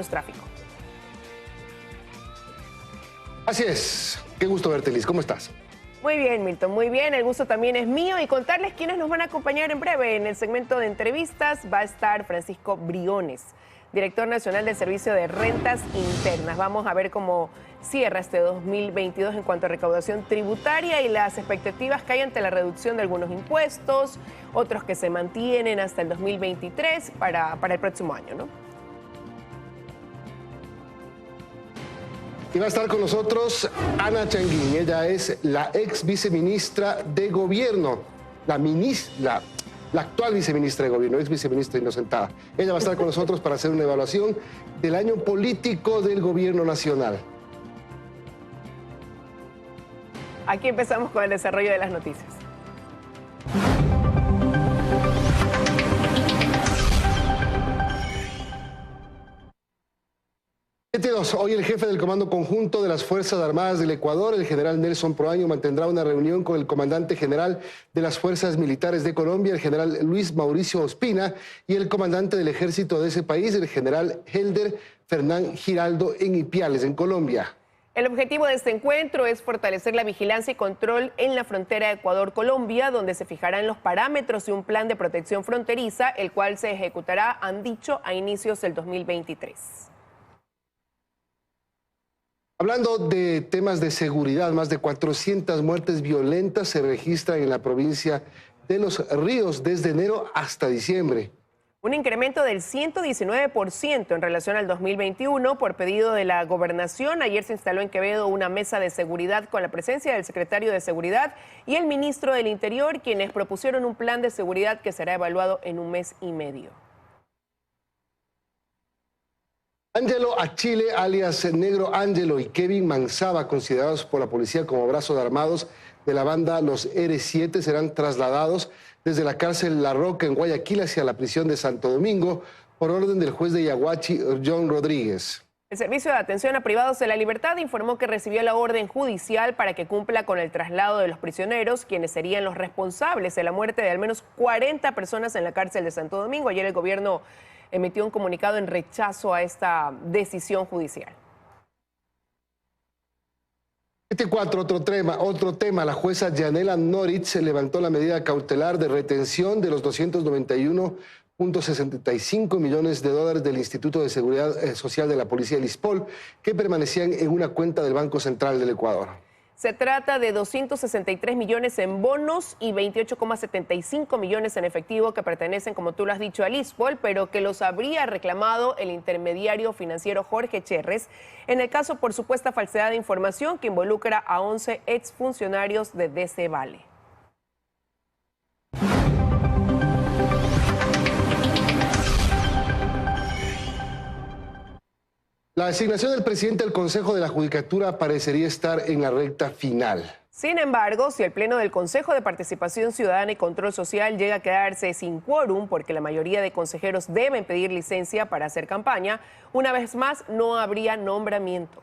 tráfico. Así es. Qué gusto verte, Liz. ¿Cómo estás? Muy bien, Milton, muy bien. El gusto también es mío y contarles quiénes nos van a acompañar en breve. En el segmento de entrevistas va a estar Francisco Briones, director nacional del Servicio de Rentas Internas. Vamos a ver cómo cierra este 2022 en cuanto a recaudación tributaria y las expectativas que hay ante la reducción de algunos impuestos, otros que se mantienen hasta el 2023 para el próximo año, ¿no? Y va a estar con nosotros Ana Changuín. Ella es la ex viceministra de Gobierno, la actual viceministra de Gobierno, ex viceministra inocentada. Ella va a estar con nosotros para hacer una evaluación del año político del Gobierno Nacional. Aquí empezamos con el desarrollo de las noticias. Hoy el jefe del Comando Conjunto de las Fuerzas Armadas del Ecuador, el general Nelson Proaño, mantendrá una reunión con el comandante general de las Fuerzas Militares de Colombia, el general Luis Mauricio Ospina, y el comandante del ejército de ese país, el general Helder Fernán Giraldo, en Ipiales, en Colombia. El objetivo de este encuentro es fortalecer la vigilancia y control en la frontera Ecuador-Colombia, donde se fijarán los parámetros de un plan de protección fronteriza, el cual se ejecutará, han dicho, a inicios del 2023. Hablando de temas de seguridad, más de 400 muertes violentas se registran en la provincia de Los Ríos desde enero hasta diciembre. Un incremento del 119% en relación al 2021 por pedido de la gobernación. Ayer se instaló en Quevedo una mesa de seguridad con la presencia del secretario de Seguridad y el ministro del Interior, quienes propusieron un plan de seguridad que será evaluado en 1 mes y medio. Ángelo Achille, alias Negro Ángelo, y Kevin Manzaba, considerados por la policía como brazos armados de la banda Los R7, serán trasladados desde la cárcel La Roca en Guayaquil hacia la prisión de Santo Domingo por orden del juez de Yaguachi, John Rodríguez. El Servicio de Atención a Privados de la Libertad informó que recibió la orden judicial para que cumpla con el traslado de los prisioneros, quienes serían los responsables de la muerte de al menos 40 personas en la cárcel de Santo Domingo. Ayer el gobierno emitió un comunicado en rechazo a esta decisión judicial. 4, otro tema. La jueza Yanela Noritz levantó la medida cautelar de retención de los 291.65 millones de dólares del Instituto de Seguridad Social de la Policía del ISPOL, que permanecían en una cuenta del Banco Central del Ecuador. Se trata de 263 millones en bonos y 28,75 millones en efectivo que pertenecen, como tú lo has dicho, al ISPOL, pero que los habría reclamado el intermediario financiero Jorge Cherres en el caso por supuesta falsedad de información que involucra a 11 exfuncionarios de DC Vale. La designación del presidente del Consejo de la Judicatura parecería estar en la recta final. Sin embargo, si el Pleno del Consejo de Participación Ciudadana y Control Social llega a quedarse sin quórum, porque la mayoría de consejeros deben pedir licencia para hacer campaña, una vez más no habría nombramiento.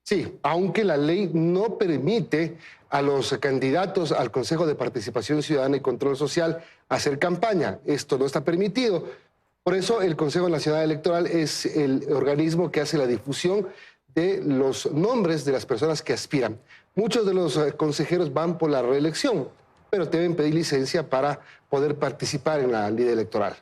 Sí, aunque la ley no permite a los candidatos al Consejo de Participación Ciudadana y Control Social hacer campaña. Esto no está permitido. Por eso el Consejo Nacional Electoral es el organismo que hace la difusión de los nombres de las personas que aspiran. Muchos de los consejeros van por la reelección, pero deben pedir licencia para poder participar en la ley electoral.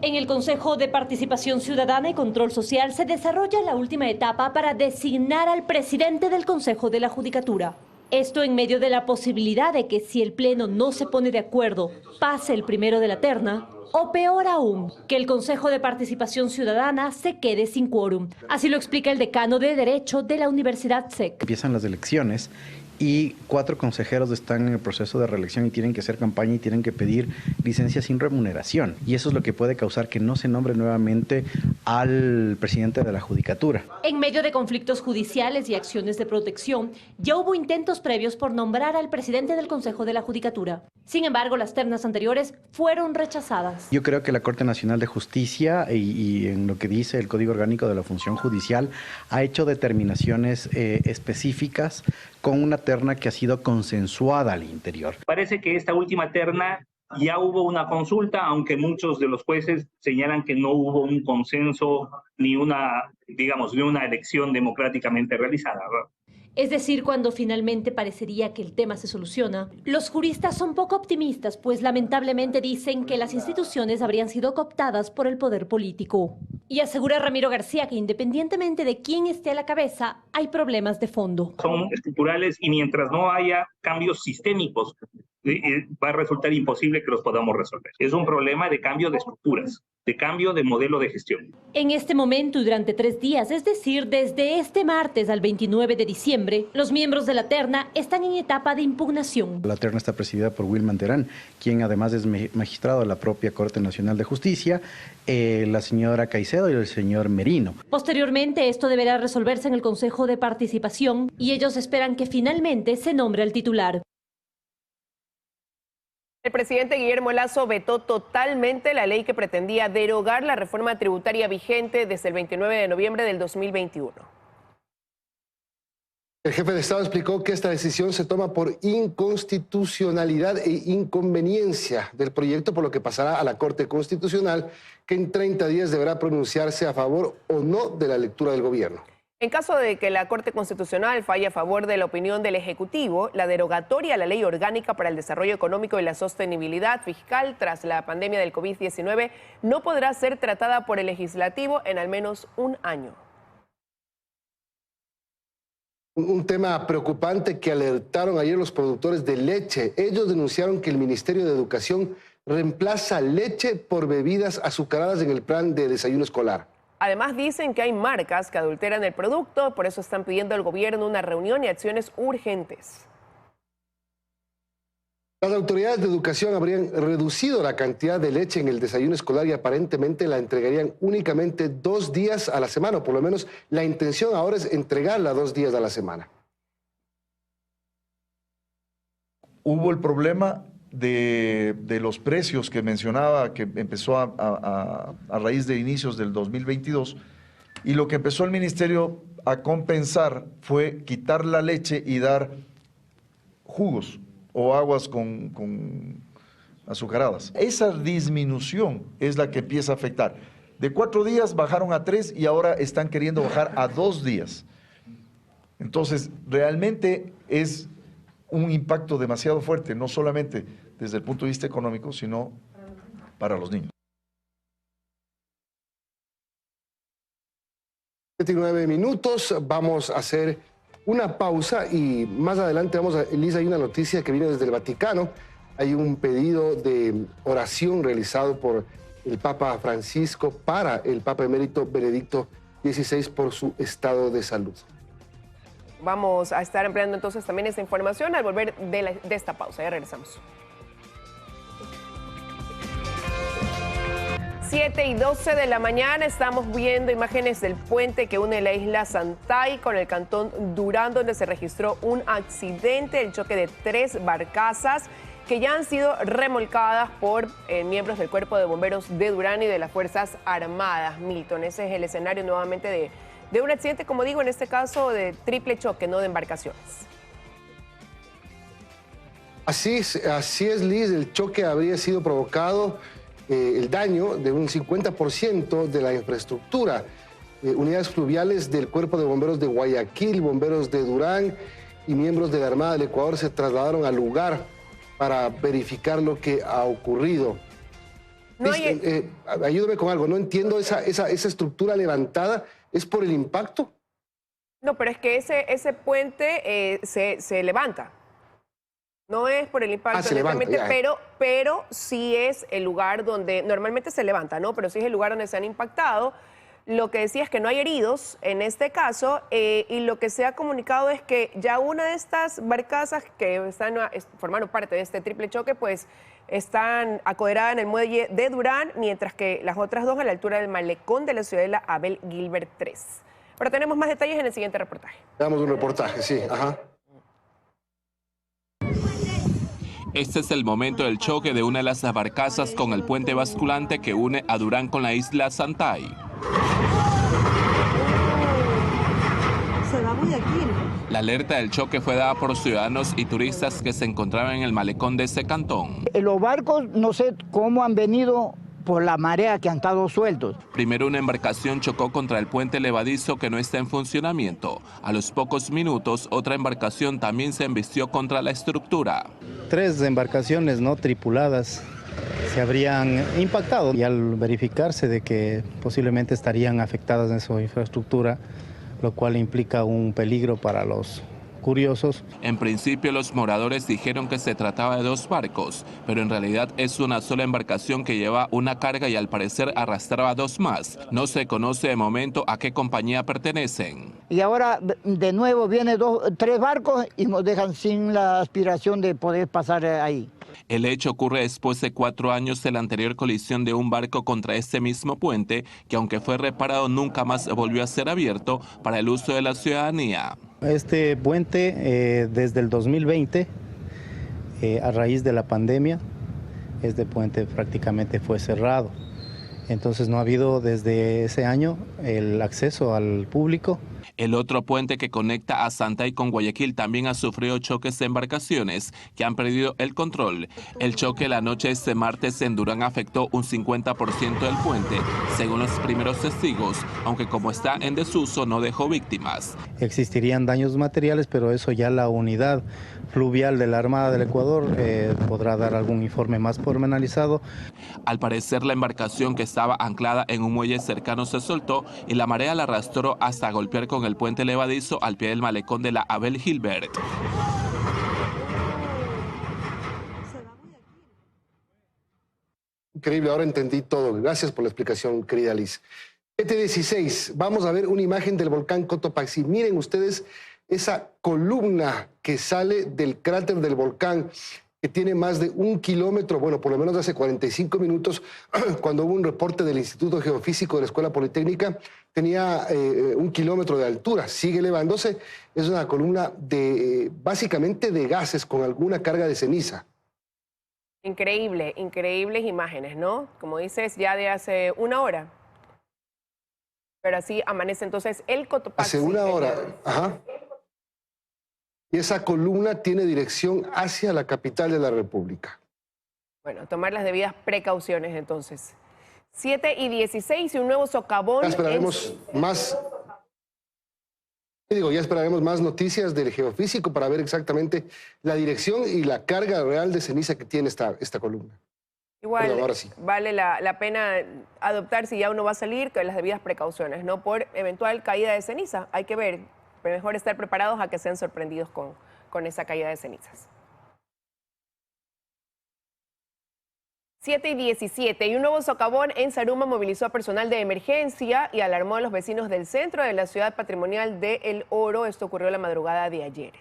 En el Consejo de Participación Ciudadana y Control Social se desarrolla la última etapa para designar al presidente del Consejo de la Judicatura. Esto en medio de la posibilidad de que si el Pleno no se pone de acuerdo, pase el primero de la terna, o peor aún, que el Consejo de Participación Ciudadana se quede sin quórum. Así lo explica el decano de Derecho de la Universidad SEC. Empiezan las elecciones y 4 consejeros están en el proceso de reelección y tienen que hacer campaña y tienen que pedir licencia sin remuneración. Y eso es lo que puede causar que no se nombre nuevamente al presidente de la Judicatura. En medio de conflictos judiciales y acciones de protección, ya hubo intentos previos por nombrar al presidente del Consejo de la Judicatura. Sin embargo, las ternas anteriores fueron rechazadas. Yo creo que la Corte Nacional de Justicia y en lo que dice el Código Orgánico de la Función Judicial ha hecho determinaciones específicas con una terna que ha sido consensuada al interior. Parece que esta última terna Ya hubo una consulta, aunque muchos de los jueces señalan que no hubo un consenso ni una, digamos, ni una elección democráticamente realizada, ¿verdad? Es decir, cuando finalmente parecería que el tema se soluciona, los juristas son poco optimistas, pues lamentablemente dicen que las instituciones habrían sido cooptadas por el poder político. Y asegura Ramiro García que independientemente de quién esté a la cabeza, hay problemas de fondo. Son estructurales y mientras no haya cambios sistémicos, va a resultar imposible que los podamos resolver. Es un problema de cambio de estructuras, de cambio de modelo de gestión. En este momento y durante 3 días, es decir, desde este martes al 29 de diciembre, los miembros de la terna están en etapa de impugnación. La terna está presidida por Wilman Terán, quien además es magistrado de la propia Corte Nacional de Justicia, la señora Caicedo y el señor Merino. Posteriormente, esto deberá resolverse en el Consejo de Participación y ellos esperan que finalmente se nombre al titular. El presidente Guillermo Lasso vetó totalmente la ley que pretendía derogar la reforma tributaria vigente desde el 29 de noviembre del 2021. El jefe de Estado explicó que esta decisión se toma por inconstitucionalidad e inconveniencia del proyecto, por lo que pasará a la Corte Constitucional, que en 30 días deberá pronunciarse a favor o no de la lectura del gobierno. En caso de que la Corte Constitucional falle a favor de la opinión del Ejecutivo, la derogatoria a la Ley Orgánica para el Desarrollo Económico y la Sostenibilidad Fiscal tras la pandemia del COVID-19 no podrá ser tratada por el Legislativo en al menos un año. Un tema preocupante que alertaron ayer los productores de leche. Ellos denunciaron que el Ministerio de Educación reemplaza leche por bebidas azucaradas en el plan de desayuno escolar. Además, dicen que hay marcas que adulteran el producto, por eso están pidiendo al gobierno una reunión y acciones urgentes. Las autoridades de educación habrían reducido la cantidad de leche en el desayuno escolar y aparentemente la entregarían únicamente 2 días a la semana, o por lo menos la intención ahora es entregarla 2 días a la semana. Hubo el problema de los precios que mencionaba, que empezó a raíz de inicios del 2022, y lo que empezó el ministerio a compensar fue quitar la leche y dar jugos o aguas con azucaradas. Esa disminución es la que empieza a afectar. De 4 días bajaron a 3 y ahora están queriendo bajar a 2 días. Entonces, realmente es un impacto demasiado fuerte, no solamente desde el punto de vista económico, sino para los niños. 29 minutos, vamos a hacer una pausa y más adelante Elisa, hay una noticia que viene desde el Vaticano. Hay un pedido de oración realizado por el Papa Francisco para el Papa Emérito Benedicto XVI por su estado de salud. Vamos a estar empleando entonces también esta información al volver de esta pausa. Ya regresamos. 7:12 de la mañana, estamos viendo imágenes del puente que une la isla Santay con el cantón Durán, donde se registró un accidente, el choque de 3 barcazas que ya han sido remolcadas por miembros del Cuerpo de Bomberos de Durán y de las Fuerzas Armadas. Milton, ese es el escenario nuevamente de un accidente, como digo, en este caso de triple choque, no de embarcaciones. Así es, Liz, el choque habría sido provocado, el daño de un 50% de la infraestructura. Unidades fluviales del Cuerpo de Bomberos de Guayaquil, bomberos de Durán y miembros de la Armada del Ecuador se trasladaron al lugar para verificar lo que ha ocurrido. No hay... ayúdame con algo, no entiendo esa estructura levantada. ¿Es por el impacto? No, pero es que ese puente se levanta. No es por el impacto, pero sí es el lugar donde normalmente se levanta, ¿no? Pero sí es el lugar donde se han impactado. Lo que decía es que no hay heridos en este caso y lo que se ha comunicado es que ya una de estas barcazas que formaron parte de este triple choque, pues están acoderadas en el muelle de Durán, mientras que las otras 2 a la altura del malecón de la ciudadela Abel Gilbert III. Pero tenemos más detalles en el siguiente reportaje. Damos un reportaje, sí, ajá. Este es el momento del choque de una de las barcazas con el puente basculante que une a Durán con la isla Santay. Se va La alerta del choque fue dada por ciudadanos y turistas que se encontraban en el malecón de ese cantón. Los barcos no sé cómo han venido por la marea que han estado sueltos. Primero una embarcación chocó contra el puente levadizo que no está en funcionamiento. A los pocos minutos otra embarcación también se embistió contra la estructura. 3 embarcaciones no tripuladas se habrían impactado y al verificarse de que posiblemente estarían afectadas en su infraestructura, lo cual implica un peligro para los curiosos. En principio los moradores dijeron que se trataba de 2 barcos, pero en realidad es una sola embarcación que lleva una carga y al parecer arrastraba 2 más. No se conoce de momento a qué compañía pertenecen. Y ahora de nuevo vienen 3 barcos y nos dejan sin la aspiración de poder pasar ahí. El hecho ocurre después de 4 años de la anterior colisión de un barco contra este mismo puente, que aunque fue reparado nunca más volvió a ser abierto para el uso de la ciudadanía. Este puente desde el 2020, a raíz de la pandemia, este puente prácticamente fue cerrado. Entonces no ha habido desde ese año el acceso al público. El otro puente que conecta a Santay con Guayaquil también ha sufrido choques de embarcaciones que han perdido el control. El choque la noche de este martes en Durán afectó un 50% del puente, según los primeros testigos, aunque como está en desuso no dejó víctimas. Existirían daños materiales, pero eso ya la unidad fluvial de la Armada del Ecuador podrá dar algún informe más pormenorizado. Al parecer la embarcación que estaba anclada en un muelle cercano se soltó y la marea la arrastró hasta golpear con el puente levadizo al pie del malecón de la Abel Gilbert. Increíble, ahora entendí todo. Gracias por la explicación, querida Liz. 7:16, vamos a ver una imagen del volcán Cotopaxi. Miren ustedes esa columna que sale del cráter del volcán, que tiene más de 1 kilómetro, bueno, por lo menos hace 45 minutos, cuando hubo un reporte del Instituto Geofísico de la Escuela Politécnica, tenía 1 kilómetro de altura, sigue elevándose. Es una columna básicamente de gases con alguna carga de ceniza. Increíble, increíbles imágenes, ¿no? Como dices, ya de hace 1 hora. Pero así amanece entonces el Cotopaxi. Hace 1 hora, ajá. Y esa columna tiene dirección hacia la capital de la República. Bueno, tomar las debidas precauciones entonces. 7:16 y un nuevo socavón. Ya esperaremos más. Ya esperaremos más noticias del geofísico para ver exactamente la dirección y la carga real de ceniza que tiene esta columna. Igual, perdón, ahora sí. Vale la pena adoptar, si ya uno va a salir, que las debidas precauciones, ¿no? Por eventual caída de ceniza. Hay que ver, pero mejor estar preparados a que sean sorprendidos con esa caída de cenizas. 7:17 y un nuevo socavón en Zaruma movilizó a personal de emergencia y alarmó a los vecinos del centro de la ciudad patrimonial de El Oro. Esto ocurrió la madrugada de ayer.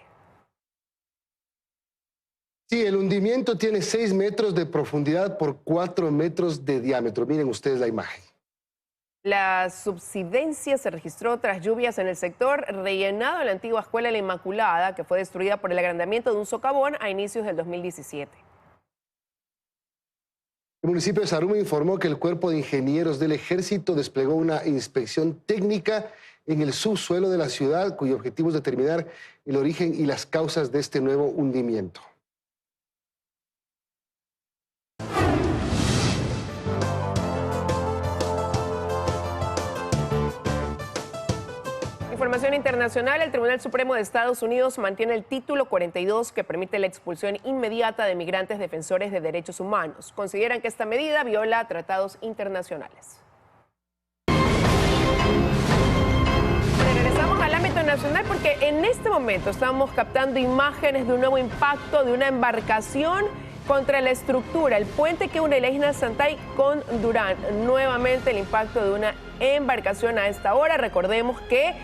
Sí, el hundimiento tiene 6 metros de profundidad por 4 metros de diámetro. Miren ustedes la imagen. La subsidencia se registró tras lluvias en el sector rellenado en la antigua escuela La Inmaculada, que fue destruida por el agrandamiento de un socavón a inicios del 2017. El municipio de Zaruma informó que el Cuerpo de Ingenieros del Ejército desplegó una inspección técnica en el subsuelo de la ciudad, cuyo objetivo es determinar el origen y las causas de este nuevo hundimiento. Información internacional, el Tribunal Supremo de Estados Unidos mantiene el título 42 que permite la expulsión inmediata de migrantes defensores de derechos humanos. Consideran que esta medida viola tratados internacionales. Regresamos al ámbito nacional porque en este momento estamos captando imágenes de un nuevo impacto de una embarcación contra la estructura, el puente que une la isla Santay con Durán. Nuevamente el impacto de una embarcación a esta hora. Recordemos que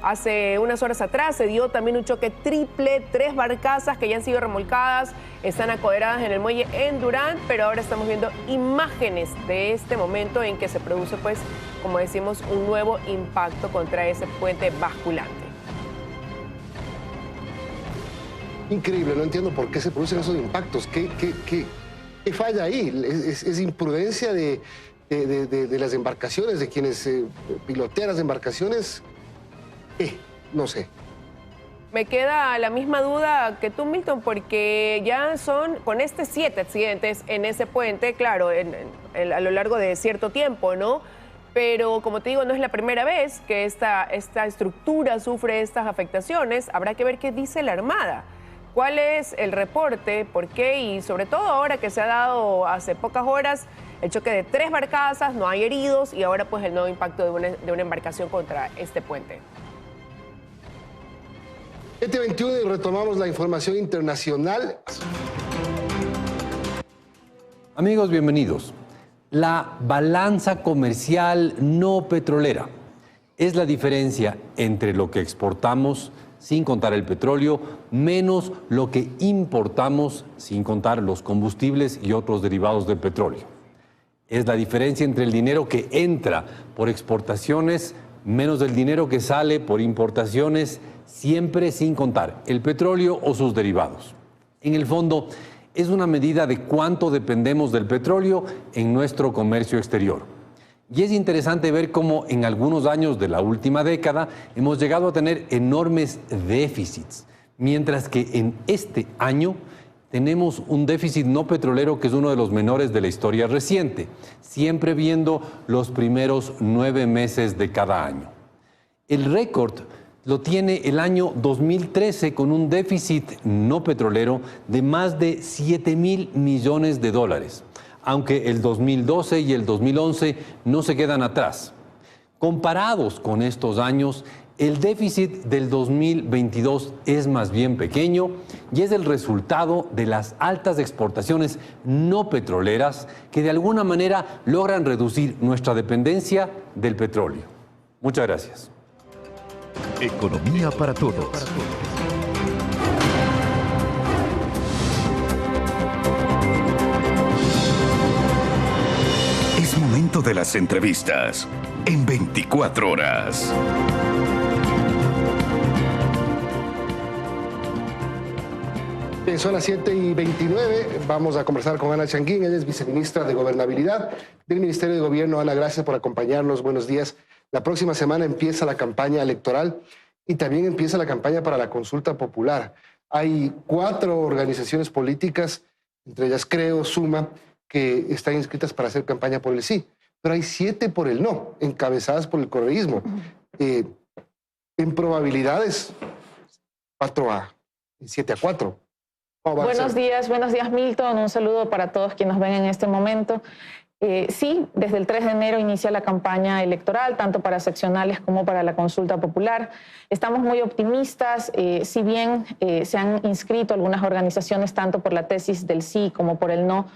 hace unas horas atrás se dio también un choque triple, 3 barcazas que ya han sido remolcadas, están acoderadas en el muelle en Durán, pero ahora estamos viendo imágenes de este momento en que se produce, pues, como decimos, un nuevo impacto contra ese puente basculante. Increíble, no entiendo por qué se producen esos impactos. ¿Qué falla ahí? ¿Es imprudencia de las embarcaciones, de quienes pilotean las embarcaciones? No sé. Me queda la misma duda que tú, Milton, porque ya son con 7 accidentes en ese puente, claro, a lo largo de cierto tiempo, ¿no? Pero como te digo, no es la primera vez que esta estructura sufre estas afectaciones. Habrá que ver qué dice la Armada. ¿Cuál es el reporte? ¿Por qué? Y sobre todo ahora que se ha dado hace pocas horas el choque de 3 barcazas, no hay heridos y ahora pues el nuevo impacto de una embarcación contra este puente. 7:21 y retomamos la información internacional. Amigos, bienvenidos. La balanza comercial no petrolera es la diferencia entre lo que exportamos, sin contar el petróleo, menos lo que importamos, sin contar los combustibles y otros derivados del petróleo. Es la diferencia entre el dinero que entra por exportaciones menos el dinero que sale por importaciones, siempre sin contar el petróleo o sus derivados. En el fondo, es una medida de cuánto dependemos del petróleo en nuestro comercio exterior. Y es interesante ver cómo en algunos años de la última década hemos llegado a tener enormes déficits, mientras que en este año tenemos un déficit no petrolero que es uno de los menores de la historia reciente, siempre viendo los primeros 9 meses de cada año. El récord lo tiene el año 2013 con un déficit no petrolero de más de 7.000 millones de dólares, aunque el 2012 y el 2011 no se quedan atrás. Comparados con estos años, el déficit del 2022 es más bien pequeño y es el resultado de las altas exportaciones no petroleras que de alguna manera logran reducir nuestra dependencia del petróleo. Muchas gracias. Economía para todos. Es momento de las entrevistas en 24 horas. Son las 7:29. Vamos a conversar con Ana Changuín. Ella es viceministra de Gobernabilidad del Ministerio de Gobierno. Ana, gracias por acompañarnos. Buenos días. La próxima semana empieza la campaña electoral y también empieza la campaña para la consulta popular. Hay 4 organizaciones políticas, entre ellas Creo, Suma, que están inscritas para hacer campaña por el sí, pero hay 7 por el no, encabezadas por el correísmo. En probabilidades, 7-4. Buenos días Milton, un saludo para todos quienes nos ven en este momento. Sí, desde el 3 de enero inicia la campaña electoral, tanto para seccionales como para la consulta popular. Estamos muy optimistas, si bien se han inscrito algunas organizaciones tanto por la tesis del sí como por el no.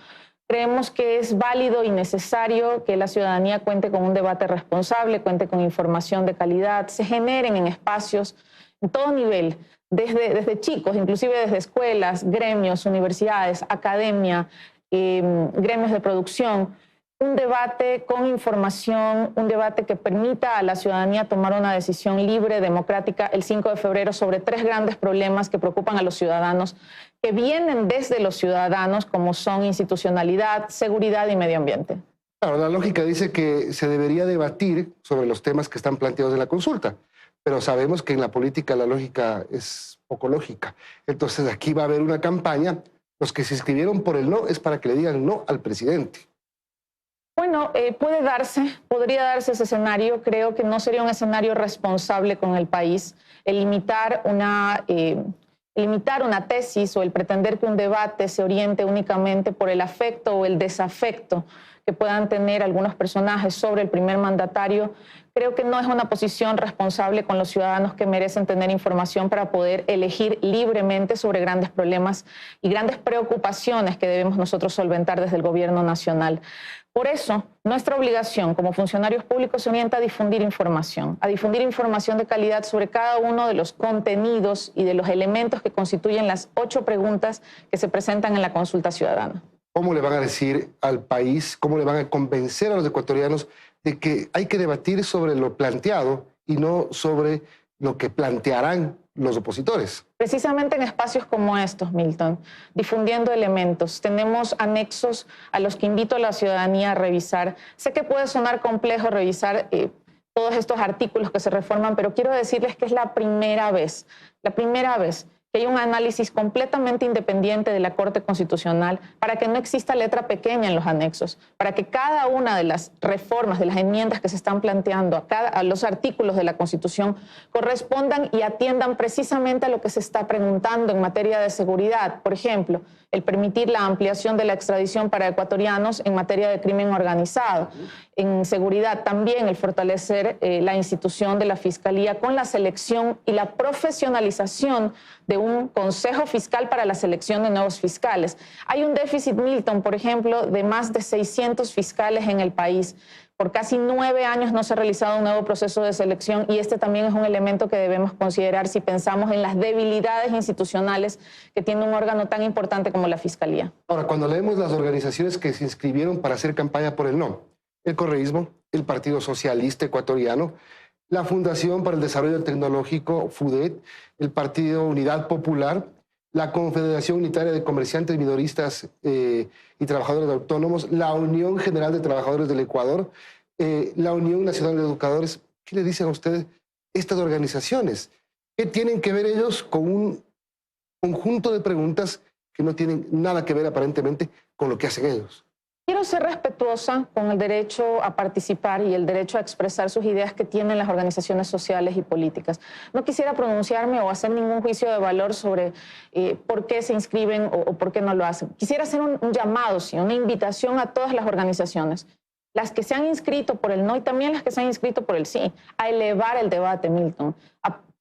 Creemos que es válido y necesario que la ciudadanía cuente con un debate responsable, cuente con información de calidad, se generen en espacios en todo nivel, desde chicos, inclusive desde escuelas, gremios, universidades, academia, gremios de producción, un debate con información, un debate que permita a la ciudadanía tomar una decisión libre, democrática, el 5 de febrero sobre 3 grandes problemas que preocupan a los ciudadanos, que vienen desde los ciudadanos, como son institucionalidad, seguridad y medio ambiente. Claro, la lógica dice que se debería debatir sobre los temas que están planteados en la consulta, pero sabemos que en la política la lógica es poco lógica. Entonces aquí va a haber una campaña. Los que se inscribieron por el no es para que le digan no al presidente. Bueno, podría darse ese escenario. Creo que no sería un escenario responsable con el país el limitar una tesis o el pretender que un debate se oriente únicamente por el afecto o el desafecto que puedan tener algunos personajes sobre el primer mandatario. Creo que no es una posición responsable con los ciudadanos que merecen tener información para poder elegir libremente sobre grandes problemas y grandes preocupaciones que debemos nosotros solventar desde el gobierno nacional. Por eso, nuestra obligación como funcionarios públicos se orienta a difundir información de calidad sobre cada uno de los contenidos y de los elementos que constituyen las 8 preguntas que se presentan en la consulta ciudadana. ¿Cómo le van a decir al país, cómo le van a convencer a los ecuatorianos de que hay que debatir sobre lo planteado y no sobre lo que plantearán los opositores? Precisamente en espacios como estos, Milton, difundiendo elementos. Tenemos anexos a los que invito a la ciudadanía a revisar. Sé que puede sonar complejo revisar todos estos artículos que se reforman, pero quiero decirles que es la primera vez que hay un análisis completamente independiente de la Corte Constitucional para que no exista letra pequeña en los anexos, para que cada una de las reformas, de las enmiendas que se están planteando a los artículos de la Constitución correspondan y atiendan precisamente a lo que se está preguntando en materia de seguridad. Por ejemplo, el permitir la ampliación de la extradición para ecuatorianos en materia de crimen organizado. En seguridad también el fortalecer la institución de la Fiscalía con la selección y la profesionalización de un consejo fiscal para la selección de nuevos fiscales. Hay un déficit, Milton, por ejemplo, de más de 600 fiscales en el país. Por casi 9 años no se ha realizado un nuevo proceso de selección y este también es un elemento que debemos considerar si pensamos en las debilidades institucionales que tiene un órgano tan importante como la Fiscalía. Ahora, cuando leemos las organizaciones que se inscribieron para hacer campaña por el no, el correísmo, el Partido Socialista Ecuatoriano, la Fundación para el Desarrollo Tecnológico, FUDET, el Partido Unidad Popular, la Confederación Unitaria de Comerciantes, Minoristas y Trabajadores Autónomos, la Unión General de Trabajadores del Ecuador, la Unión Nacional de Educadores. ¿Qué le dicen a ustedes estas organizaciones? ¿Qué tienen que ver ellos con un conjunto de preguntas que no tienen nada que ver aparentemente con lo que hacen ellos? Quiero ser respetuosa con el derecho a participar y el derecho a expresar sus ideas que tienen las organizaciones sociales y políticas. No quisiera pronunciarme o hacer ningún juicio de valor sobre por qué se inscriben o por qué no lo hacen. Quisiera hacer un llamado, sí, una invitación a todas las organizaciones, las que se han inscrito por el no y también las que se han inscrito por el sí, a elevar el debate, Milton,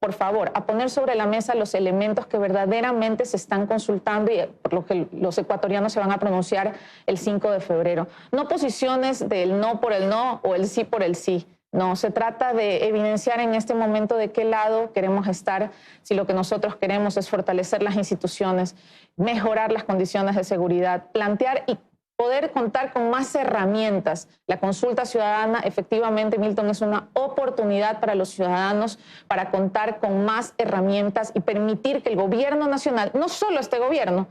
por favor, a poner sobre la mesa los elementos que verdaderamente se están consultando y por lo que los ecuatorianos se van a pronunciar el 5 de febrero. No posiciones del no por el no o el sí por el sí. No, se trata de evidenciar en este momento de qué lado queremos estar, si lo que nosotros queremos es fortalecer las instituciones, mejorar las condiciones de seguridad, plantear y poder contar con más herramientas. La consulta ciudadana, efectivamente, Milton, es una oportunidad para los ciudadanos para contar con más herramientas y permitir que el gobierno nacional, no solo este gobierno,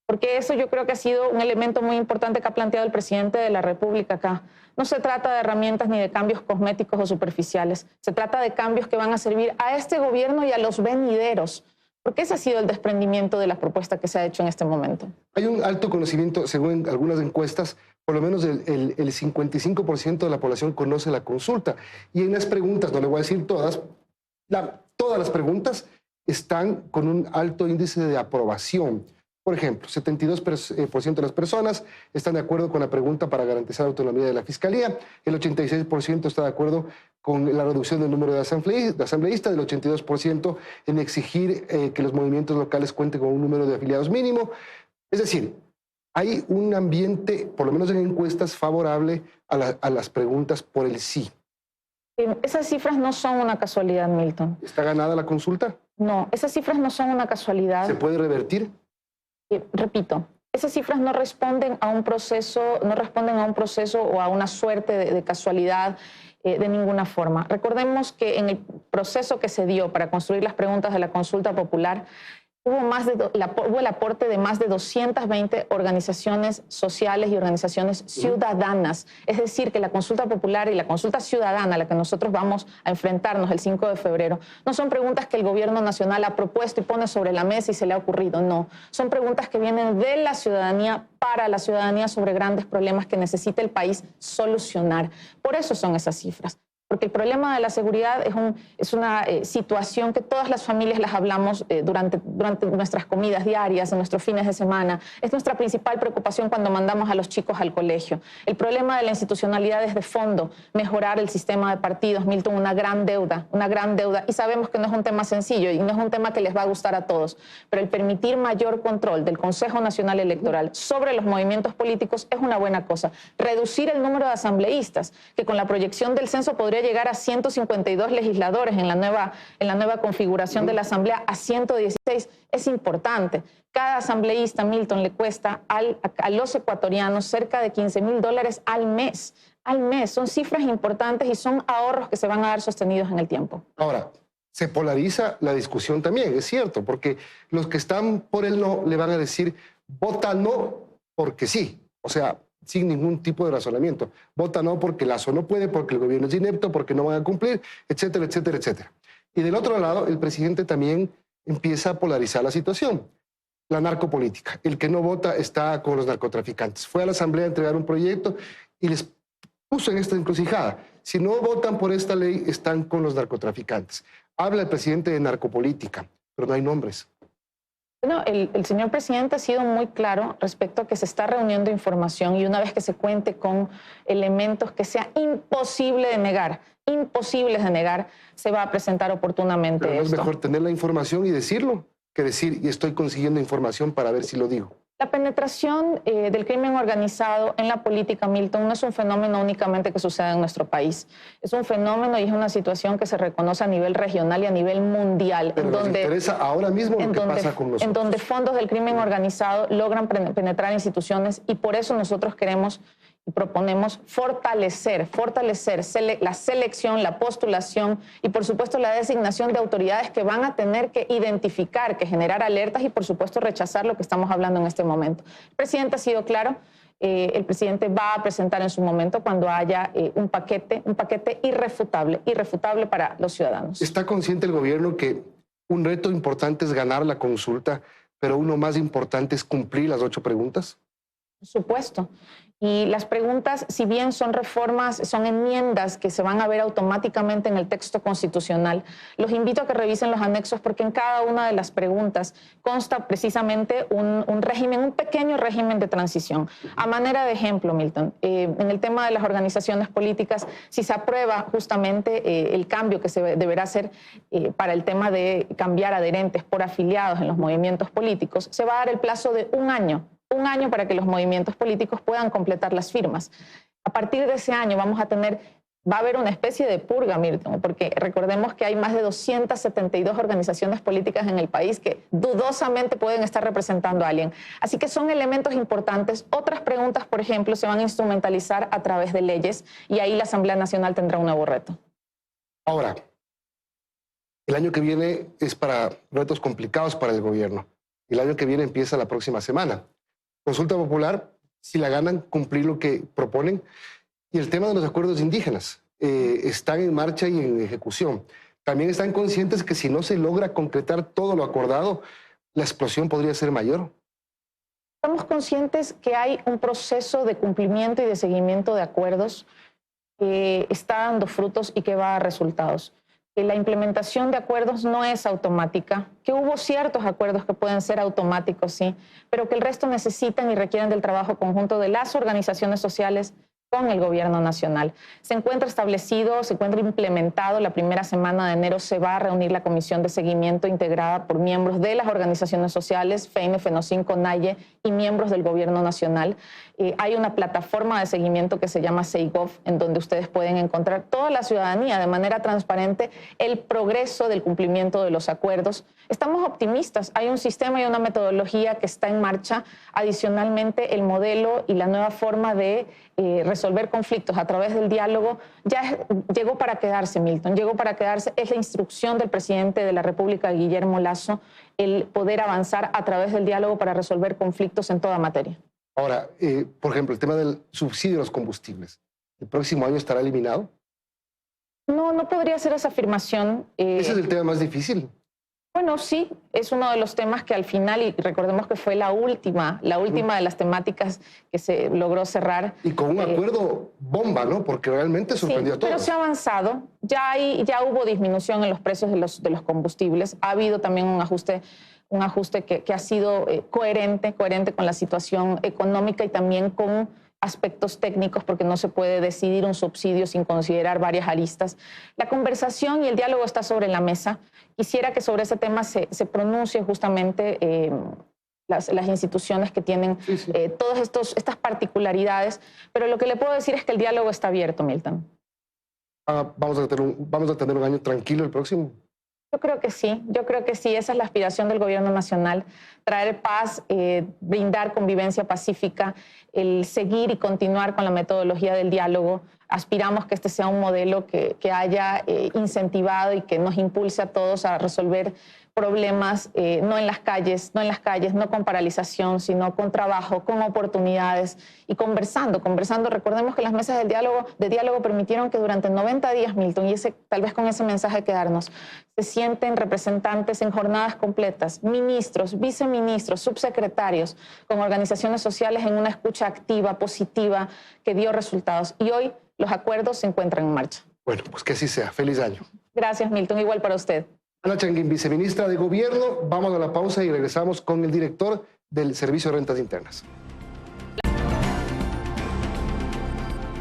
porque eso yo creo que ha sido un elemento muy importante que ha planteado el presidente de la República acá. No se trata de herramientas ni de cambios cosméticos o superficiales. Se trata de cambios que van a servir a este gobierno y a los venideros. Porque ese ha sido el desprendimiento de la propuesta que se ha hecho en este momento. Hay un alto conocimiento, según algunas encuestas, por lo menos el 55% de la población conoce la consulta. Y en las preguntas, no le voy a decir todas, todas las preguntas están con un alto índice de aprobación. Por ejemplo, 72% de las personas están de acuerdo con la pregunta para garantizar la autonomía de la Fiscalía, el 86% está de acuerdo con la reducción del número de asambleístas, el 82% en exigir que los movimientos locales cuenten con un número de afiliados mínimo. Es decir, hay un ambiente, por lo menos en encuestas, favorable a las preguntas por el sí. Esas cifras no son una casualidad, Milton. ¿Está ganada la consulta? No, esas cifras no son una casualidad. ¿Se puede revertir? Repito, esas cifras no responden a un proceso, o a una suerte de casualidad de ninguna forma. Recordemos que en el proceso que se dio para construir las preguntas de la consulta popular, hubo el aporte de más de 220 organizaciones sociales y organizaciones ciudadanas. Es decir, que la consulta popular y la consulta ciudadana a la que nosotros vamos a enfrentarnos el 5 de febrero no son preguntas que el gobierno nacional ha propuesto y pone sobre la mesa y se le ha ocurrido, no. Son preguntas que vienen de la ciudadanía para la ciudadanía sobre grandes problemas que necesita el país solucionar. Por eso son esas cifras. Porque el problema de la seguridad es una situación que todas las familias las hablamos durante nuestras comidas diarias, en nuestros fines de semana. Es nuestra principal preocupación cuando mandamos a los chicos al colegio. El problema de la institucionalidad es de fondo, mejorar el sistema de partidos, Milton, una gran deuda. Y sabemos que no es un tema sencillo y no es un tema que les va a gustar a todos, pero el permitir mayor control del Consejo Nacional Electoral sobre los movimientos políticos es una buena cosa. Reducir el número de asambleístas, que con la proyección del censo podría llegar a 152 legisladores en la nueva configuración de la Asamblea, a 116, es importante. Cada asambleísta, Milton, le cuesta a los ecuatorianos cerca de $15,000 al mes. Son cifras importantes y son ahorros que se van a dar sostenidos en el tiempo. Ahora, se polariza la discusión también, es cierto, porque los que están por el no le van a decir, vota no porque sí. O sea, sin ningún tipo de razonamiento. Vota no porque Lazo no puede, porque el gobierno es inepto, porque no van a cumplir, etcétera, etcétera, etcétera. Y del otro lado, el presidente también empieza a polarizar la situación. La narcopolítica. El que no vota está con los narcotraficantes. Fue a la Asamblea a entregar un proyecto y les puso en esta encrucijada. Si no votan por esta ley, están con los narcotraficantes. Habla el presidente de narcopolítica, pero no hay nombres. Bueno, el señor presidente ha sido muy claro respecto a que se está reuniendo información y una vez que se cuente con elementos que sea imposibles de negar, se va a presentar oportunamente Pero no esto. es mejor tener la información y decirlo que decir y estoy consiguiendo información para ver si lo digo. La penetración del crimen organizado en la política, Milton, no es un fenómeno únicamente que sucede en nuestro país. Es un fenómeno y es una situación que se reconoce a nivel regional y a nivel mundial. Pero nos interesa ahora mismo lo que pasa con nosotros. En donde fondos del crimen organizado logran penetrar instituciones y por eso nosotros queremos y proponemos fortalecer la selección, la postulación y, por supuesto, la designación de autoridades que van a tener que identificar, que generar alertas y, por supuesto, rechazar lo que estamos hablando en este momento. El presidente ha sido claro. El presidente va a presentar en su momento cuando haya un paquete irrefutable para los ciudadanos. ¿Está consciente el gobierno que un reto importante es ganar la consulta, pero uno más importante es cumplir las 8 preguntas? Por supuesto. Y las preguntas, si bien son reformas, son enmiendas que se van a ver automáticamente en el texto constitucional, los invito a que revisen los anexos porque en cada una de las preguntas consta precisamente un régimen, un pequeño régimen de transición. A manera de ejemplo, Milton, en el tema de las organizaciones políticas, si se aprueba justamente el cambio que se deberá hacer para el tema de cambiar adherentes por afiliados en los movimientos políticos, se va a dar el plazo de un año para que los movimientos políticos puedan completar las firmas. A partir de ese año va a haber una especie de purga, Milton, porque recordemos que hay más de 272 organizaciones políticas en el país que dudosamente pueden estar representando a alguien. Así que son elementos importantes. Otras preguntas, por ejemplo, se van a instrumentalizar a través de leyes y ahí la Asamblea Nacional tendrá un nuevo reto. Ahora, el año que viene es para retos complicados para el gobierno. El año que viene empieza la próxima semana. Consulta popular, si la ganan, cumplir lo que proponen. Y el tema de los acuerdos indígenas están en marcha y en ejecución. También están conscientes que si no se logra concretar todo lo acordado, la explosión podría ser mayor. Estamos conscientes que hay un proceso de cumplimiento y de seguimiento de acuerdos que está dando frutos y que va a dar resultados. Que la implementación de acuerdos no es automática, que hubo ciertos acuerdos que pueden ser automáticos, sí, pero que el resto necesitan y requieren del trabajo conjunto de las organizaciones sociales con el gobierno nacional. Se encuentra establecido, se encuentra implementado. La primera semana de enero se va a reunir la comisión de seguimiento integrada por miembros de las organizaciones sociales, FEINE, FENOCIN, CONAIE y miembros del gobierno nacional. Hay una plataforma de seguimiento que se llama SEIGOV, en donde ustedes pueden encontrar toda la ciudadanía de manera transparente el progreso del cumplimiento de los acuerdos. Estamos optimistas. Hay un sistema y una metodología que está en marcha. Adicionalmente, el modelo y la nueva forma de resolver conflictos a través del diálogo ya llegó para quedarse, Milton. Llegó para quedarse. Es la instrucción del presidente de la República, Guillermo Lasso, el poder avanzar a través del diálogo para resolver conflictos en toda materia. Ahora, por ejemplo, el tema del subsidio a los combustibles. ¿El próximo año estará eliminado? No podría ser esa afirmación. Ese es el tema más difícil. Bueno, sí, es uno de los temas que al final, y recordemos que fue la última de las temáticas que se logró cerrar. Y con un acuerdo bomba, ¿no? Porque realmente sorprendió a todos. Pero se ha avanzado, ya hubo disminución en los precios de los combustibles, ha habido también un ajuste que ha sido coherente con la situación económica y también con aspectos técnicos, porque no se puede decidir un subsidio sin considerar varias aristas. La conversación y el diálogo está sobre la mesa. Quisiera que sobre ese tema se pronuncie justamente las instituciones que tienen todas estas particularidades, pero lo que le puedo decir es que el diálogo está abierto, Milton. ¿Vamos a tener un año tranquilo el próximo? Yo creo que sí, esa es la aspiración del gobierno nacional, traer paz, brindar convivencia pacífica, el seguir y continuar con la metodología del diálogo. aspiramos que este sea un modelo que haya incentivado y que nos impulse a todos a resolver problemas no en las calles, no con paralización, sino con trabajo, con oportunidades y conversando. Recordemos que las mesas de diálogo permitieron que durante 90 días, Milton, y tal vez con ese mensaje quedarnos, se sienten representantes en jornadas completas, ministros, viceministros, subsecretarios, con organizaciones sociales en una escucha activa, positiva, que dio resultados. Y hoy los acuerdos se encuentran en marcha. Bueno, pues que así sea. Feliz año. Gracias, Milton. Igual para usted. Ana Changuín, viceministra de Gobierno. Vamos a la pausa y regresamos con el director del Servicio de Rentas Internas.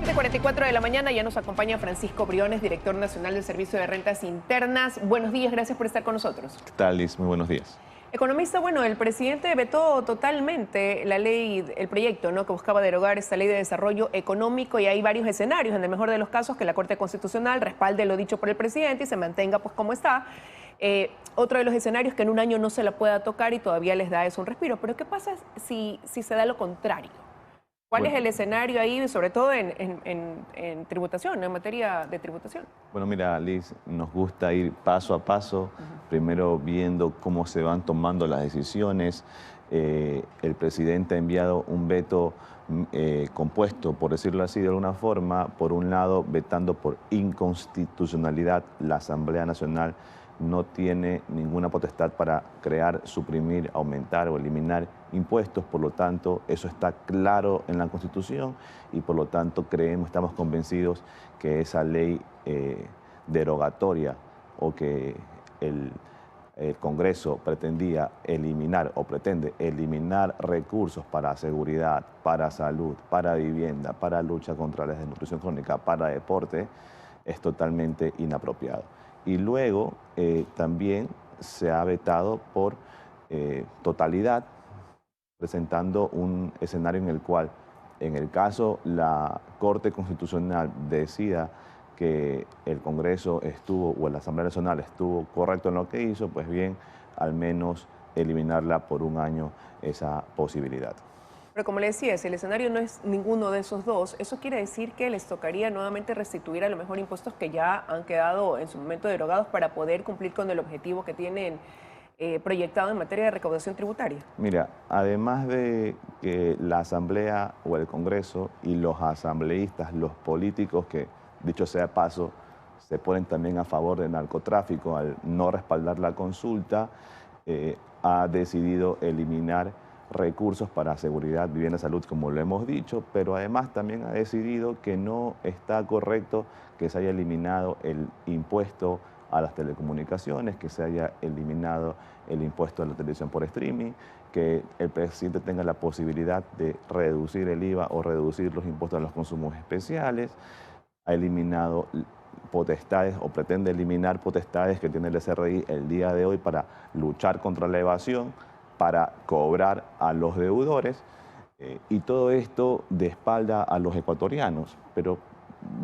7:44 de la mañana, ya nos acompaña Francisco Briones, director nacional del Servicio de Rentas Internas. Buenos días, gracias por estar con nosotros. ¿Qué tal, Liz? Muy buenos días. Economista, bueno, el presidente vetó totalmente la ley, el proyecto, ¿no?, que buscaba derogar esta ley de desarrollo económico, y hay varios escenarios. En el mejor de los casos, que la Corte Constitucional respalde lo dicho por el presidente y se mantenga pues como está. Otro de los escenarios, que en un año no se la pueda tocar y todavía les da eso un respiro. Pero ¿qué pasa si se da lo contrario? ¿Cuál es el escenario ahí, sobre todo en tributación, en materia de tributación? Bueno, mira, Liz, nos gusta ir paso a paso, primero viendo cómo se van tomando las decisiones. El presidente ha enviado un veto compuesto, por decirlo así de alguna forma. Por un lado, vetando por inconstitucionalidad. La Asamblea Nacional no tiene ninguna potestad para crear, suprimir, aumentar o eliminar impuestos. Por lo tanto, eso está claro en la Constitución y por lo tanto estamos convencidos que esa ley derogatoria, o que el Congreso pretendía eliminar o pretende eliminar recursos para seguridad, para salud, para vivienda, para lucha contra la desnutrición crónica, para deporte, es totalmente inapropiado. Y luego también se ha vetado por totalidad, presentando un escenario en el cual, en el caso la Corte Constitucional decida que el Congreso o la Asamblea Nacional estuvo correcto en lo que hizo, pues bien, al menos eliminarla por un año esa posibilidad. Pero como le decía, si el escenario no es ninguno de esos dos, eso quiere decir que les tocaría nuevamente restituir a lo mejor impuestos que ya han quedado en su momento derogados para poder cumplir con el objetivo que tienen proyectado en materia de recaudación tributaria. Mira, además de que la Asamblea o el Congreso y los asambleístas, los políticos que, dicho sea de paso, se ponen también a favor del narcotráfico al no respaldar la consulta, ha decidido eliminar recursos para seguridad, vivienda, salud, como lo hemos dicho, pero además también ha decidido que no está correcto que se haya eliminado el impuesto a las telecomunicaciones, que se haya eliminado el impuesto a la televisión por streaming, que el presidente tenga la posibilidad de reducir el IVA o reducir los impuestos a los consumos especiales. Ha eliminado potestades o pretende eliminar potestades que tiene el SRI el día de hoy para luchar contra la evasión, para cobrar a los deudores, y todo esto de espalda a los ecuatorianos. Pero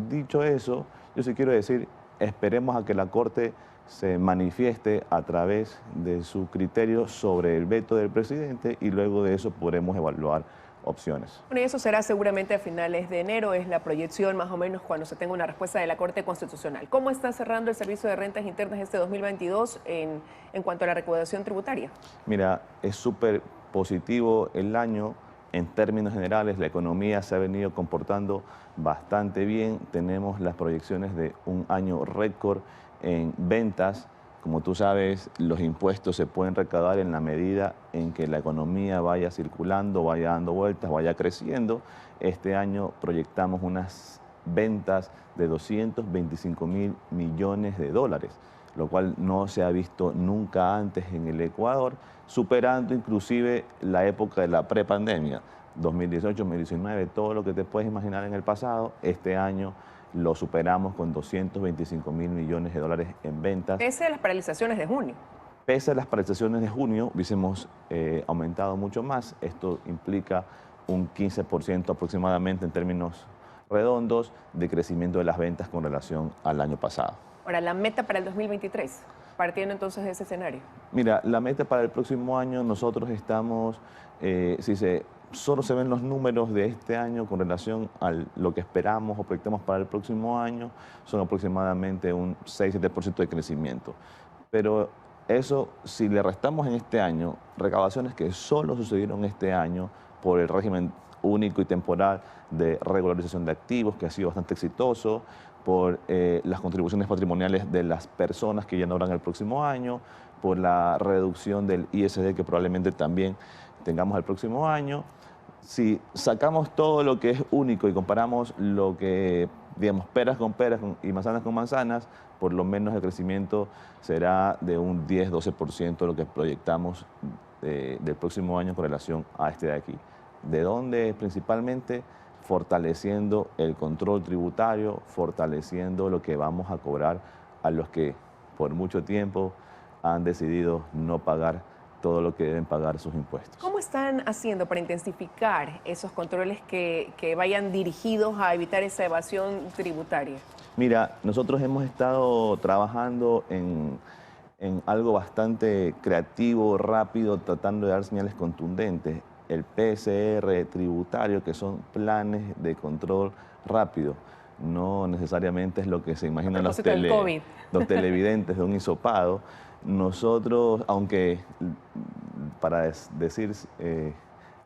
dicho eso, yo sí quiero decir, esperemos a que la Corte se manifieste a través de su criterio sobre el veto del presidente y luego de eso podremos evaluar opciones. Bueno, y eso será seguramente a finales de enero, es la proyección más o menos cuando se tenga una respuesta de la Corte Constitucional. ¿Cómo está cerrando el Servicio de Rentas Internas este 2022 en cuanto a la recaudación tributaria? Mira, es súper positivo el año. En términos generales, la economía se ha venido comportando bastante bien. Tenemos las proyecciones de un año récord en ventas. Como tú sabes, los impuestos se pueden recaudar en la medida en que la economía vaya circulando, vaya dando vueltas, vaya creciendo. Este año proyectamos unas ventas de 225.000 millones de dólares, lo cual no se ha visto nunca antes en el Ecuador, superando inclusive la época de la prepandemia, 2018, 2019, todo lo que te puedes imaginar en el pasado. Este año lo superamos con 225.000 millones de dólares en ventas. Pese a las paralizaciones de junio. Pese a las paralizaciones de junio, hubiésemos aumentado mucho más. Esto implica un 15% aproximadamente en términos redondos de crecimiento de las ventas con relación al año pasado. Ahora, la meta para el 2023, partiendo entonces de ese escenario. Mira, la meta para el próximo año, nosotros estamos, si se solo se ven los números de este año con relación a lo que esperamos o proyectamos para el próximo año, son aproximadamente un 6-7% de crecimiento. Pero eso, si le restamos en este año recaudaciones que solo sucedieron este año por el régimen único y temporal de regularización de activos, que ha sido bastante exitoso, por las contribuciones patrimoniales de las personas que ya no habrán el próximo año, por la reducción del ISD que probablemente también tengamos el próximo año. Si sacamos todo lo que es único y comparamos lo que, digamos, peras con peras y manzanas con manzanas, por lo menos el crecimiento será de un 10-12% lo que proyectamos del próximo año con relación a este de aquí. ¿De dónde? Principalmente fortaleciendo el control tributario, fortaleciendo lo que vamos a cobrar a los que por mucho tiempo han decidido no pagar todo lo que deben pagar sus impuestos. ¿Cómo están haciendo para intensificar esos controles que vayan dirigidos a evitar esa evasión tributaria? Mira, nosotros hemos estado trabajando en algo bastante creativo, rápido, tratando de dar señales contundentes. El PCR tributario, que son planes de control rápido. No necesariamente es lo que se imaginan los televidentes de un hisopado. Nosotros, aunque para decir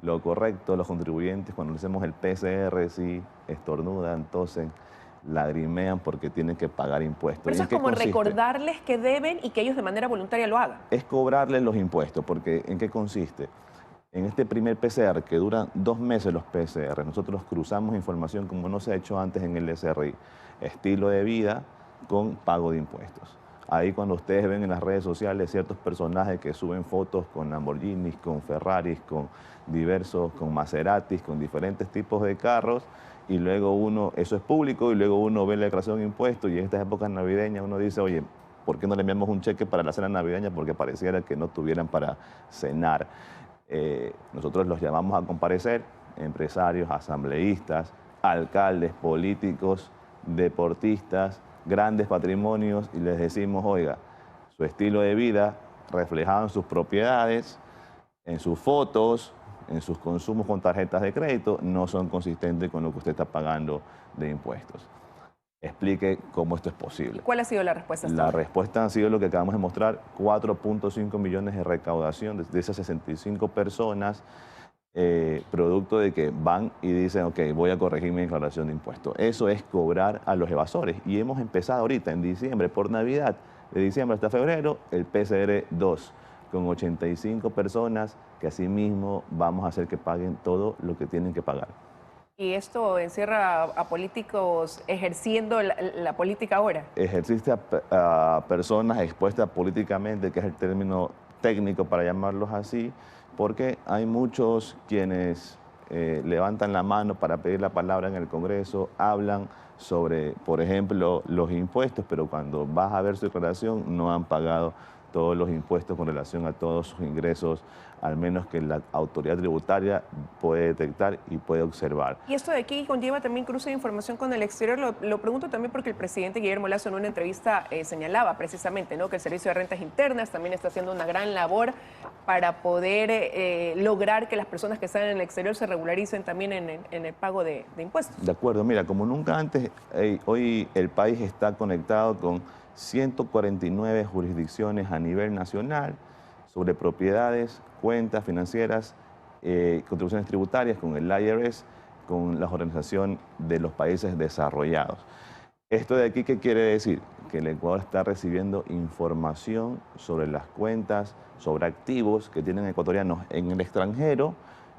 lo correcto, los contribuyentes cuando hacemos el PCR sí estornudan, tosen, lagrimean porque tienen que pagar impuestos. Pero eso es como recordarles que deben y que ellos de manera voluntaria lo hagan. Es cobrarles los impuestos, porque ¿en qué consiste? En este primer PCR, que duran 2 meses los PCR, nosotros cruzamos información como no se ha hecho antes en el SRI, estilo de vida con pago de impuestos. Ahí cuando ustedes ven en las redes sociales ciertos personajes que suben fotos con Lamborghinis, con Ferraris, con Maseratis, con diferentes tipos de carros, y luego eso es público, y luego uno ve la declaración de impuestos, y en estas épocas navideñas uno dice, oye, ¿por qué no le enviamos un cheque para la cena navideña? Porque pareciera que no tuvieran para cenar. Nosotros los llamamos a comparecer, empresarios, asambleístas, alcaldes, políticos, deportistas, grandes patrimonios, y les decimos, oiga, su estilo de vida reflejado en sus propiedades, en sus fotos, en sus consumos con tarjetas de crédito, no son consistentes con lo que usted está pagando de impuestos. Explique cómo esto es posible. ¿Cuál ha sido la respuesta? La respuesta ha sido lo que acabamos de mostrar, 4.5 millones de recaudación de esas 65 personas, producto de que van y dicen, ok, voy a corregir mi declaración de impuestos. Eso es cobrar a los evasores. Y hemos empezado ahorita, en diciembre, por Navidad, de diciembre hasta febrero, el PCR 2, con 85 personas que asimismo vamos a hacer que paguen todo lo que tienen que pagar. ¿Y esto encierra a políticos ejerciendo la política ahora? Ejerciste a personas expuestas políticamente, que es el término técnico para llamarlos así, porque hay muchos quienes levantan la mano para pedir la palabra en el Congreso, hablan sobre, por ejemplo, los impuestos, pero cuando vas a ver su declaración no han pagado todos los impuestos con relación a todos sus ingresos, al menos que la autoridad tributaria puede detectar y puede observar. Y esto de aquí conlleva también cruce de información con el exterior. Lo pregunto también porque el presidente Guillermo Lasso en una entrevista señalaba precisamente, ¿no?, que el Servicio de Rentas Internas también está haciendo una gran labor para poder lograr que las personas que están en el exterior se regularicen también en el pago de impuestos. De acuerdo, mira, como nunca antes, hoy el país está conectado con 149 jurisdicciones a nivel nacional sobre propiedades, cuentas financieras, contribuciones tributarias con el IRS, con la Organización de los Países Desarrollados. ¿Esto de aquí qué quiere decir? Que el Ecuador está recibiendo información sobre las cuentas, sobre activos que tienen ecuatorianos en el extranjero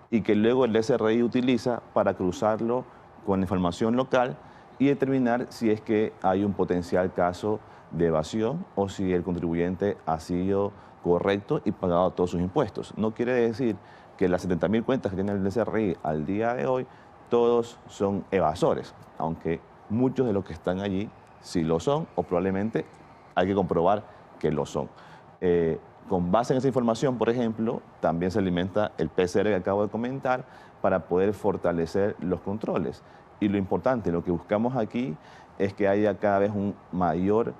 y que luego el SRI utiliza para cruzarlo con información local y determinar si es que hay un potencial caso de evasión o si el contribuyente ha sido correcto y pagado todos sus impuestos. No quiere decir que las 70.000 cuentas que tiene el SRI al día de hoy, todos son evasores, aunque muchos de los que están allí sí lo son o probablemente hay que comprobar que lo son. Con base en esa información, por ejemplo, también se alimenta el PCR que acabo de comentar para poder fortalecer los controles. Y lo importante, lo que buscamos aquí es que haya cada vez un mayor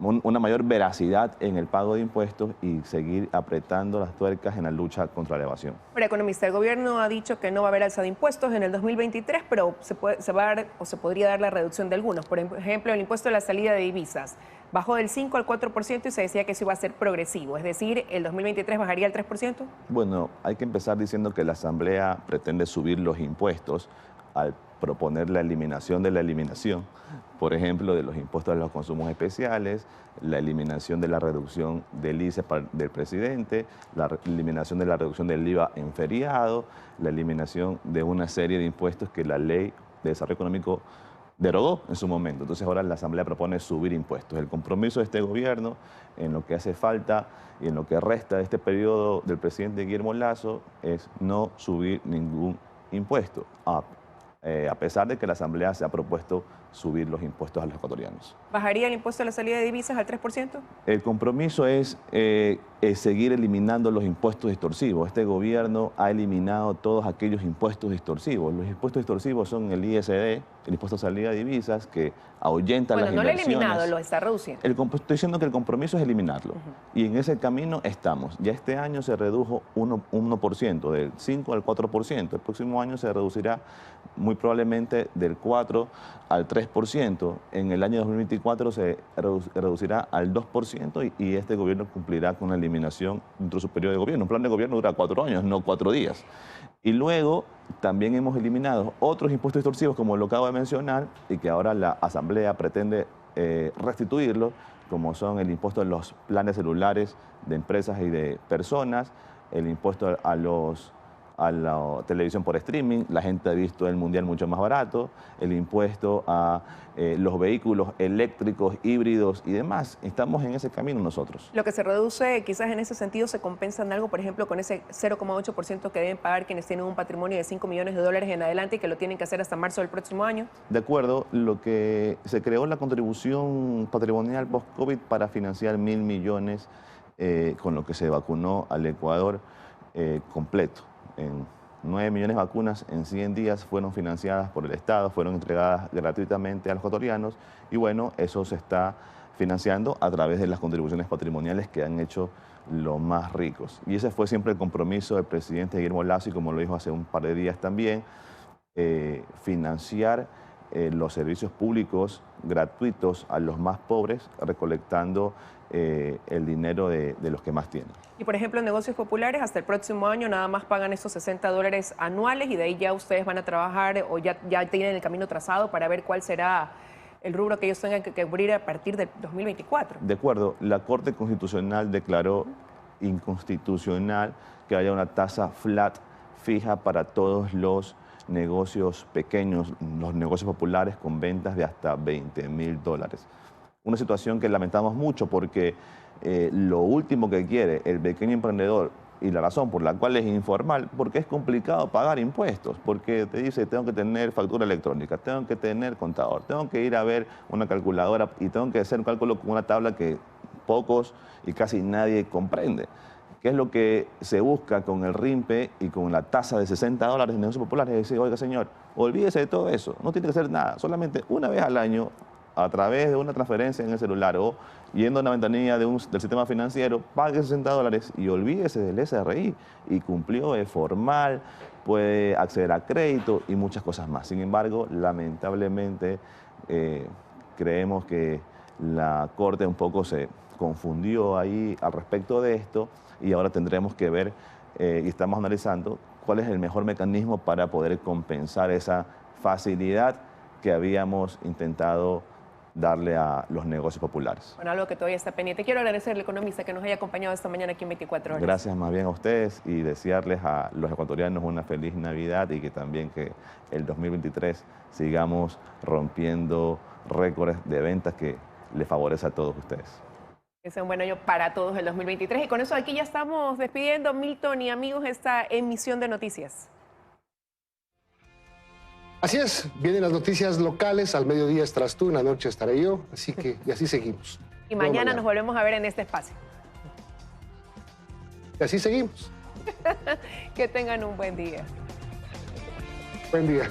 una mayor veracidad en el pago de impuestos y seguir apretando las tuercas en la lucha contra la evasión. Pero, economista, el gobierno ha dicho que no va a haber alza de impuestos en el 2023, pero se va a dar o se podría dar la reducción de algunos. Por ejemplo, el impuesto a la salida de divisas bajó del 5 al 4% y se decía que eso iba a ser progresivo. Es decir, ¿el 2023 bajaría al 3%? Bueno, hay que empezar diciendo que la Asamblea pretende subir los impuestos al proponer la eliminación de la eliminación. Por ejemplo, de los impuestos a los consumos especiales, la eliminación de la reducción del ICE del presidente, la eliminación de la reducción del IVA en feriado, la eliminación de una serie de impuestos que la Ley de Desarrollo Económico derogó en su momento. Entonces ahora la Asamblea propone subir impuestos. El compromiso de este gobierno en lo que hace falta y en lo que resta de este periodo del presidente Guillermo Lasso es no subir ningún impuesto, a pesar de que la Asamblea se ha propuesto subir los impuestos a los ecuatorianos. ¿Bajaría el impuesto a la salida de divisas al 3%? El compromiso es seguir eliminando los impuestos distorsivos. Este gobierno ha eliminado todos aquellos impuestos distorsivos. Los impuestos distorsivos son el ISD, el impuesto a salida de divisas, que ahuyenta las inversiones. Bueno, no lo he eliminado, lo está reduciendo. Estoy diciendo que el compromiso es eliminarlo. Y en ese camino estamos. Ya este año se redujo 1%, del 5 al 4%. El próximo año se reducirá muy probablemente del 4 al 3%. En el año 2024 se reducirá al 2% y este gobierno cumplirá con la eliminación dentro de su periodo de gobierno. Un plan de gobierno dura 4 años, no 4 días. Y luego también hemos eliminado otros impuestos distorsivos, como lo acabo de mencionar, y que ahora la Asamblea pretende restituirlos, como son el impuesto a los planes celulares de empresas y de personas, el impuesto a la televisión por streaming, la gente ha visto el mundial mucho más barato, el impuesto a los vehículos eléctricos, híbridos y demás. Estamos en ese camino nosotros. Lo que se reduce, quizás en ese sentido, se compensa en algo, por ejemplo, con ese 0,8% que deben pagar quienes tienen un patrimonio de $5 millones en adelante y que lo tienen que hacer hasta marzo del próximo año. De acuerdo, lo que se creó la contribución patrimonial post-COVID para financiar 1.000 millones, con lo que se vacunó al Ecuador completo. En 9 millones de vacunas en 100 días fueron financiadas por el Estado, fueron entregadas gratuitamente a los ecuatorianos y bueno, eso se está financiando a través de las contribuciones patrimoniales que han hecho los más ricos. Y ese fue siempre el compromiso del presidente Guillermo Lasso y como lo dijo hace un par de días también, financiar los servicios públicos gratuitos a los más pobres, recolectando el dinero de los que más tienen. Y por ejemplo, en negocios populares, hasta el próximo año nada más pagan esos $60 anuales y de ahí ya ustedes van a trabajar o ya tienen el camino trazado para ver cuál será el rubro que ellos tengan que cubrir a partir del 2024. De acuerdo, la Corte Constitucional declaró inconstitucional que haya una tasa flat fija para todos los negocios pequeños, los negocios populares con ventas de hasta $20.000. Una situación que lamentamos mucho porque lo último que quiere el pequeño emprendedor y la razón por la cual es informal, porque es complicado pagar impuestos, porque te dice tengo que tener factura electrónica, tengo que tener contador, tengo que ir a ver una calculadora y tengo que hacer un cálculo con una tabla que pocos y casi nadie comprende. ¿Qué es lo que se busca con el RIMPE y con la tasa de $60 en negocios populares? Es decir, oiga señor, olvídese de todo eso, no tiene que hacer nada, solamente una vez al año a través de una transferencia en el celular o yendo a una ventanilla del sistema financiero, pague $60 y olvídese del SRI. Y cumplió, es formal, puede acceder a crédito y muchas cosas más. Sin embargo, lamentablemente, creemos que la Corte un poco se confundió ahí al respecto de esto y ahora tendremos que ver y estamos analizando cuál es el mejor mecanismo para poder compensar esa facilidad que habíamos intentado darle a los negocios populares. Bueno, algo que todavía está pendiente. Quiero agradecerle al economista que nos haya acompañado esta mañana aquí en 24 horas. Gracias más bien a ustedes y desearles a los ecuatorianos una feliz Navidad y que también que el 2023 sigamos rompiendo récords de ventas que les favorece a todos ustedes. Que sea un buen año para todos el 2023. Y con eso aquí ya estamos despidiendo, Milton y amigos, esta emisión de noticias. Así es, vienen las noticias locales, al mediodía estarás tú, en la noche estaré yo, así que y así seguimos. Y mañana nos volvemos a ver en este espacio. Y así seguimos. Que tengan un buen día. Buen día.